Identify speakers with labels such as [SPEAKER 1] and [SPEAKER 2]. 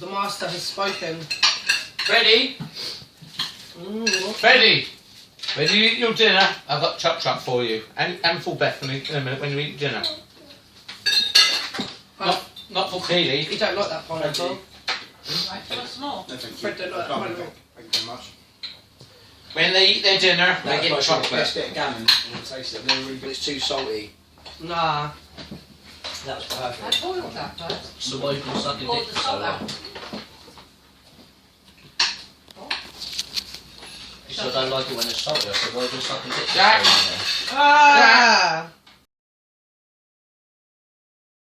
[SPEAKER 1] The master has spoken.
[SPEAKER 2] Freddie! Freddie! When you eat your dinner, I've got chop for you. And for Beth in a minute when you eat dinner. Not for Keely.
[SPEAKER 1] You don't like that pineapple.
[SPEAKER 3] What's more?
[SPEAKER 4] No, thank you.
[SPEAKER 1] Fred don't like that pineapple.
[SPEAKER 4] Thank you very much.
[SPEAKER 2] When they eat their dinner, they get
[SPEAKER 4] Let's
[SPEAKER 2] chocolate.
[SPEAKER 4] get a gammon and taste it. But it's too salty.
[SPEAKER 1] Nah.
[SPEAKER 4] That was
[SPEAKER 3] I
[SPEAKER 4] perfect.
[SPEAKER 3] boiled that first.
[SPEAKER 5] So why you can suck your
[SPEAKER 3] Boiled
[SPEAKER 5] dick
[SPEAKER 3] the
[SPEAKER 5] so
[SPEAKER 3] salt
[SPEAKER 5] long?
[SPEAKER 3] out.
[SPEAKER 5] You said I don't like it when it's salty. I said why you can suck your dick so
[SPEAKER 2] Jack.
[SPEAKER 5] long?
[SPEAKER 1] Ah!